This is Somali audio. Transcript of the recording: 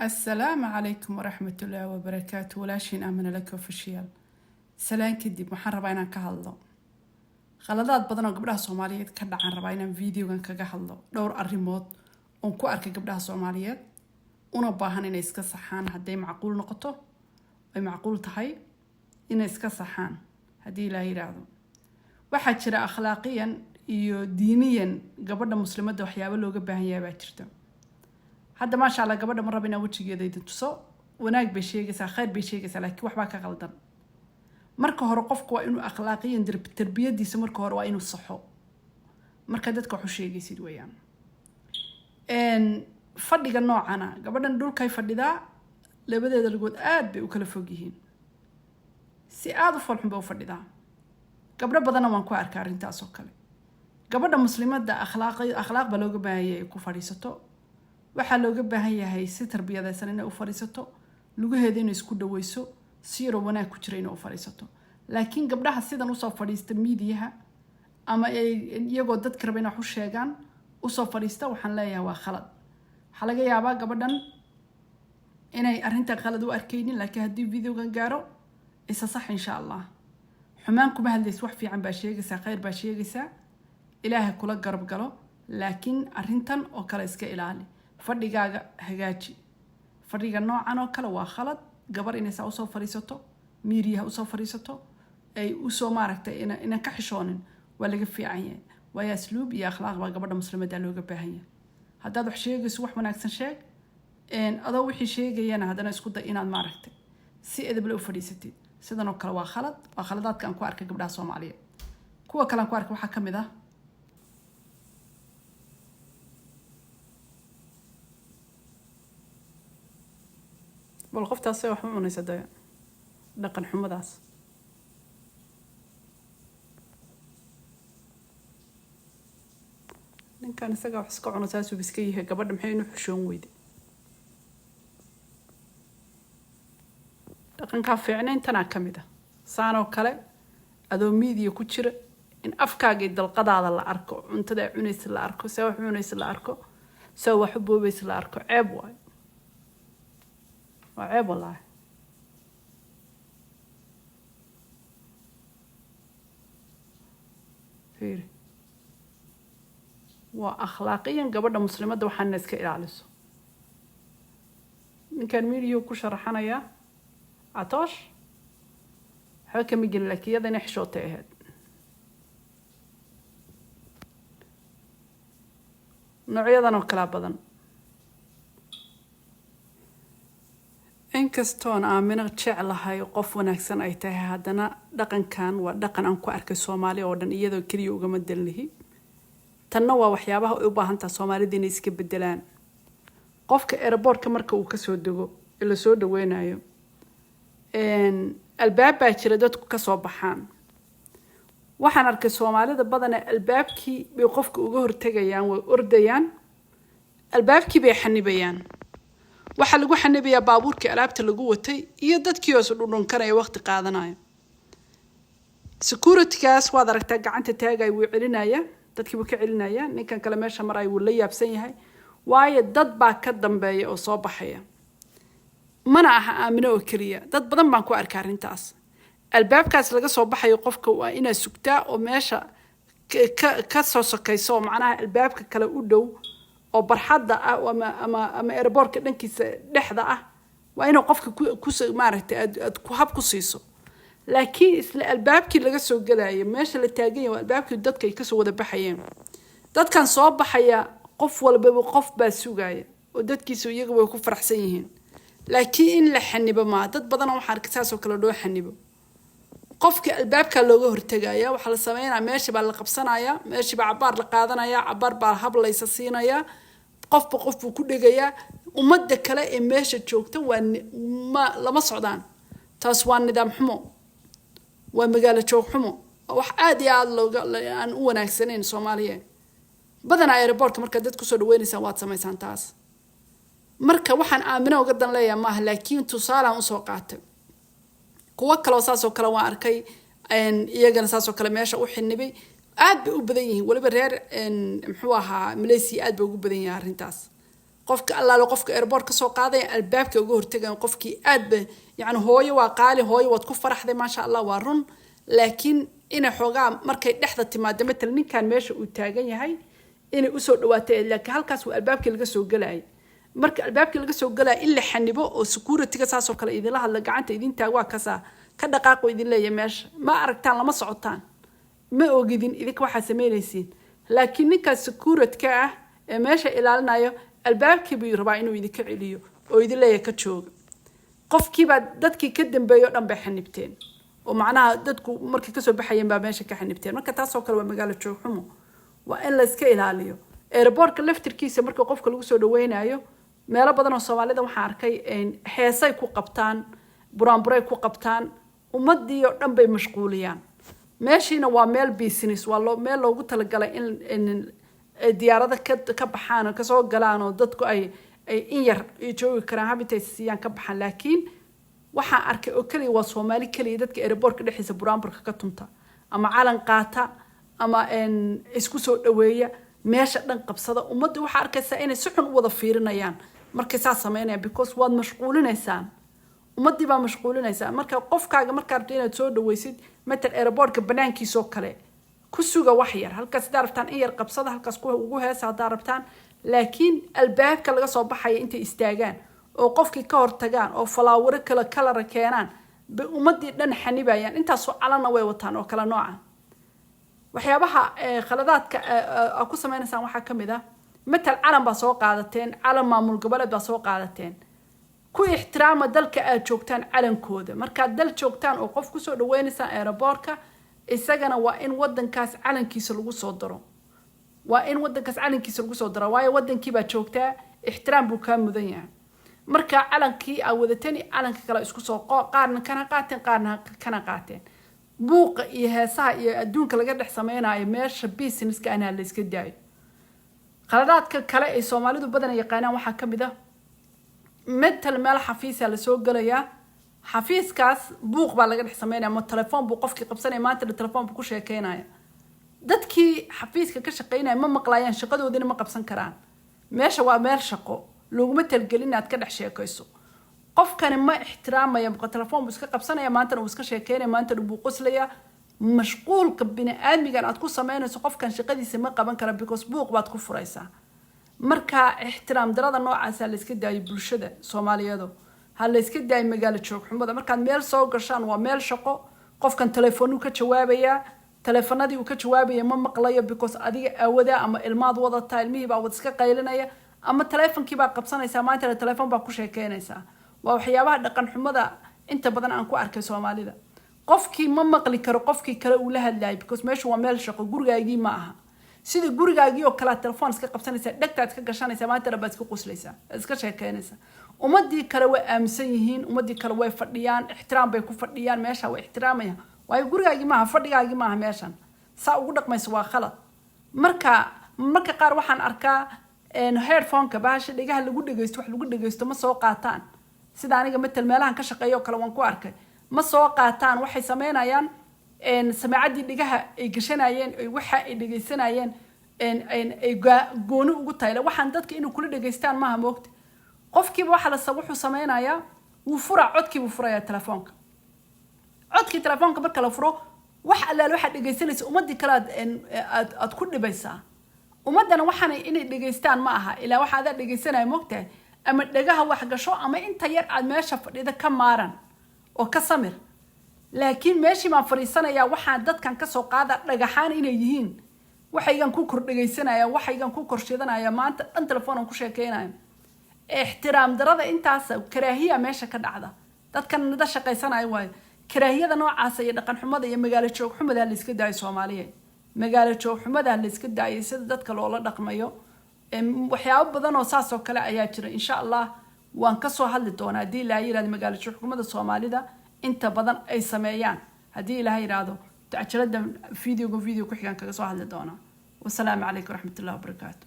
السلام عليكم ورحمة الله وبركاته ولاشين آمن لك وفشيال سلام كدب waxaan rabaa inaan ka hadlo khaladaad badan oo gabdhaha Soomaaliyeed ka dhacaan rabaa inaan videogan kaga hadlo dhowr arrimood oo ku arkay gabdhaha Soomaaliyeed una baahan inay iska saxaan haday macquul noqoto ay macquul tahay inay iska saxaan hadii la yiraahdo waxa jira akhlaaqiyan iyo diiniyan gabadha muslimadda waxyaabo looga baahan yahay baa jirta hadda ma sha Allah gabadha mar rabina wajigeeda idin tuso wanaag bay sheegaysaa khayr bay sheegaysaa laakiin waxba ka qaldan marka hore qofku waa inuu akhlaaqiyan tarbiyadiisa marka hore waa inuu saxo marka dadka wax u sheegaysid weeyaan fadhiga noocana gabadhan dhulkay fadhidaa labadeeda lagood aad bay u kala fog yihiin si aad u falxun bay u fadhidaa gabdho badan waan ku arkaa arintaas oo kale gabadha muslimadda akhlaaq ba looga baahan yahay ku fadhiisato waxa looga baahan yahay si tarbiyadaysan inay u fariisato lugaheeda inay isku dhaweyso si yar wanaag ku jira inay u fariisato laakiin gabdhaha sidan u soo fadhiista miidiyaha ama iyagoo dadka raba inay wax u sheegaan u soo fadhiista waxaan leeyahay waa khalad waxa laga yaabaa gabadhan inay arrinta khalad u arkaynin laakiin haddii videogan gaaro isa sax insha Allah xumaan kuma hadlayso wax fiican baa sheegaysaa khayr baa sheegaysaa ilaahay kula garab galo laakiin arrintan oo kale iska ilaali fadhigaaga hagaaji fadhiga noocan oo kale waa khalad gabar inay saa u soo fariisato miiriyaha u soo fariisato ay u soo maaragtay inaan ka xishoonin waa laga fiican yahay waa asluub iyo akhlaaq baa gabadha muslimadda looga baahan yahay haddaad wax sheegayso wax wanaagsan sheeg adoo wixii sheegayana haddana isku day inaad maaragtay si edeb leh u fadhiisatid sidan oo kale waa khaladaadka aan ku arkay gabdhaha Soomaaliyeed kuwa kale aan ku arkay waxa kamid ah bal qoftaas wax ma cunaysa dhaqan xumadaas ninkan isaga wax iska cuno saasuu iska yahay gabadha maxay inuu xushoon weyday dhaqanka fiicnayn tan kamid ah saan oo kale adoo miidiya ku jira in afkaaga dalqadaada la arko cuntada cunaysa la arko saa wax cunaysa la arko saa wax boobaysa la arko ceeb waay وعيب والله فيري وأخلاقيا قبل مسلمات وحنا الناس كإلالسو من كان ميريو كشرحنا يا عطاش حكم يقول لك يا ذا نحشوته هاد نوعيا نوكلا بدن inkastoon aamina jeclahay qof wanaagsan ay tahay haddana dhaqankan waa dhaqan aan ku arkay Soomaali oo dhan iyadoo kaliya uga madalnihi tanna waa waxyaabaha u baahan tahay Soomaalida inay iska bedelaan qofka airportka marka uu ka soo dago ila soo dhaweynayo albaab baa jira dadku ka soo baxaan waxaan arkay Soomaalida badan albaabkii bay qofka uga hortagayaan way ordayaan albaabkii bay xanibayaan waxa lagu xanabiyaa baabuurka alaabta lagu watay iyo dadkii oo dhudhun kanaya waqti qaadanayo securitygaas waad aragtaa gacanta taagay wuu celinaya dadkii wuu ka celinaya ninkan kale meesha maray wuu la yaabsan yahay waayo dad baa ka dambeeya oo soo baxaya mana aha aamino oo kaliya dad badan baan ku arkay arintaas albaabkaas laga soo baxayo qofka waa inaa sugtaa oo meesha ka soo sokayso macnaha albaabka kale u dhow oo barxadda ah ama airportka dhankiisa dhexda ah waa inuu qofka ku maaragtay aad ku hab ku siiso laakiin isla albaabkii laga soo galaayo meesha la taagan yahay albaabkii dadka ay ka soo wada baxayeen dadkan soo baxaya qof walba qof baa sugaya oo dadkiisu iyaga way ku faraxsan yihiin laakiin in la xanibo ma dad badan waxa arkasaas oo kale loo xanibo qofka albaabka looga hortagaya waxa la sameeynaa meesha baa la qabsanaya meesha baa cabaar la qaadanaya cabaar baa hab la isa siinaya qof ku dhigaya ummadda kale ee meesha joogta waa lama socdaan taas waa nidaam xumo waa magaalo joog xumo wax aad iyo aad looga aan u wanaagsaneyn Soomaaliyeed badan airport marka dad ku soo dhaweynaysan waad sameeysan taas marka waxaan aamino uga dan leeyahay ma laakiin tusaalaan u soo qaatay kuwa kale saas oo kale waan arkay iyagana saas oo kale meesha u xinibay aad bay u badan yihiin waliba reer muxuu ahaa Malaysia aad bay ugu badan yahay arintaas قفك الله لو قفك إيربورت كسو قاضي الباب كوجور تجا قفك أدب يعني هوي وقالي هوي وتكفر حدا ما شاء الله ورن لكن إن حوجا مركي لحظة تمادة مثل نين كان ماشي وتاجي هاي إن أسود لكن هالكاس والباب كي لقى جلاي مرك الباب كي لقى جلاي إلا حنبو وسكورة تجساس وكلا إذا لها اللي قعنت إذين تاجوا كسا كدقاق وإذين لا يماش ما أركتان لما صعدتان ما أوجدين إذا واحد سميليسين لكن نك سكورة كاه ماشي إلى لنا الباب كبير ربعينه إذا كعليو وإذا لا يكتشوج قف كيبا دتك كدم بيوم بحنبتين ومعناها دتكو مركي كسر بحيين باب ماشي كحنبتين مركي تاسو كلوا مقالة شو حمو وإن لسكيل عليه إيربورك لفتر كيسة مركي قف كل وسود وينايو ما ربضنا الصومالي ده وحركي إن حيساي كو قبطان برامبراي كو قبطان ومدي يوم بي مشغوليان ماشينا وميل بيسنس والله ميل لو قلت لك إن ديارada ka baxaan ka soo galaan oo dadku ay in yar joogi karaan habitaysiyaan ka baxaan laakiin waxa arkay oo kaliya waa Soomaali kaliya dadka airport ka dhexeysa buraanburka ka tunta ama calan qaata ama isku soo dhaweeya meesha dhan qabsada ummadda waxa arkaysa inay si xun u wada fiirinayaan markay saa sameynayaan because waad mashquulinaysaan ummadii baa mashquulinaysaa marka qofkaaga marka rabto inaad soo dhaweysid matal airport ka banaankiisa oo kale كسوجا وحير هالكاس داربتان إير قبصة هالكاس كوه وجوهها داربتان لكن الباب كلا صوب حي أنت استاجان أو قفك كور تجان أو فلاور كلا ركينان ومدي لنا حنيبة يعني أنت سو على نوى وطن أو كلا نوع وحيابها خلادات أكو سمعنا سامو حكم ده مثل علم بسوق عادتين علم معمول قبل بسوق عادتين كو احترام دلك أشوكتان علم كود مركز دل شوكتان أو قف كسر وين سان إيربوركا isagana waa in wadankaas calankiisa lagu soo daro waa in wadankaas calankiisa lagu soo daro waayo wadankii baa joogtaa ixtiraam buu ka mudan yahay marka calankii ay wadatani calanka kale isku soo qaarna kana qaateen qaarna kana qaateen buuqa iyo heesaha iyo adduunka laga dhex sameeyay meesha businesska ana la iska daayo qaladaadka kale ee Soomaalidu badan yaqaanaan waxa kamid ah metal meel xafiisa la soo galaya حفيز كاس بوق بالله قد حسمينا ما التلفون بوقفك قبسنا ما أنت التلفون بكل شيء كينايا دتكي حفيز كشقينا ما مقلايان شقده ودين ما قبسن كران ماشى وامير شقو لو مثل قلنا أتكلم شيء كيسو قف كان ما احترام ما يبقى تلفون بس كقبسنا يا ما أنت وبس كشيء كينا ما أنت بوقس ليا مشغول كبني آدمي كان أتكون سمعنا سقف كان شقدي سما قبن كرب بكوس بوق بعد كفر رئيسه مركا احترام درada noocaas la iska daayay bulshada Soomaaliyeed hal iska daay magaalo joog xumada markaad meel soo gashaan waa meel shaqo qofkan telefoonu ka jawaabaya telefoonadii uu ka jawaabaya ma maqlayo because adiga awada ama ilmaad wadata ilmihii baa wad iska qaylinaya ama telefonkii baa qabsanaysa maanta telefoon baa ku sheekeynaysa waa waxyaabaha dhaqan xumada inta badan aan ku arkay Soomaalida qofkii ma maqli karo qofkii kale uu la hadlay because meeshu waa meel shaqo gurigaagii ma aha sida gurigaagii oo kala telefoon iska qabsanaysa dhagtaad ka gashanaysa maanta baad iska qoslaysa iska sheekeynaysa umadii kale way aaminsan yihiin umadii kale way fadhiyaan ixtiraam bay ku fadhiyaan meesha way ixtiraamayaan waayo gurigaagii ma aha fadhigaagii ma aha meeshan saa ugu dhaqmayso waa khalad marka qaar waxaan arkaa headphone-ka baasha dhigaha lagu dhageysto wax lagu dhageysto ma soo qaataan sida aniga metal meelahan ka shaqeeyo kale waan ku arkay ma soo qaataan waxay sameynayaan سماعدي دقها يقشنايين وحا يدقيسنايين ay gooni ugu tahay waxaan dadka inuu kula dhageystaan maaha moogta qofkiiba waxa la sabuxu sameynaya wuu fura codkiiba furaya telefoonka codkii telefoonka marka la furo wax alla waxa dhageysanaysa umadii kala aad ku dhibaysaa umadana waxaan inay dhageystaan ma aha ilaa waxa aad dhageysanay moogta ama dhagaha wax gasho ama inta yar aad meesha fadhida ka maaran oo ka samir laakiin meeshii ma fariisanaya waxaan dadkan ka soo qaada dhagaxaan inay yihiin waxaygan ku kordhageysanaya waxaygan ku korsheedanaya maanta dhan telefoon ku sheekeynaya ixtiraam darada intaas karaahiya meesha ka dhacda dadkan nida shaqeysanay way karaahiyada noocaas ay dhaqan xumada iyo magaalo joog xumada la iska daay Soomaaliyeed magaalo joog xumada la iska daay sida dadka loola dhaqmayo waxyaabo badan oo saas oo kale ayaa jira insha Allah waan ka soo hadli doonaa hadii la yiraahdo magaalo joog xumada Soomaalida inta badan ay sameeyaan hadii ilaahay yiraahdo تعجلت فيديو ku xigan kaga soo hadli doona والسلام عليكم ورحمة الله وبركاته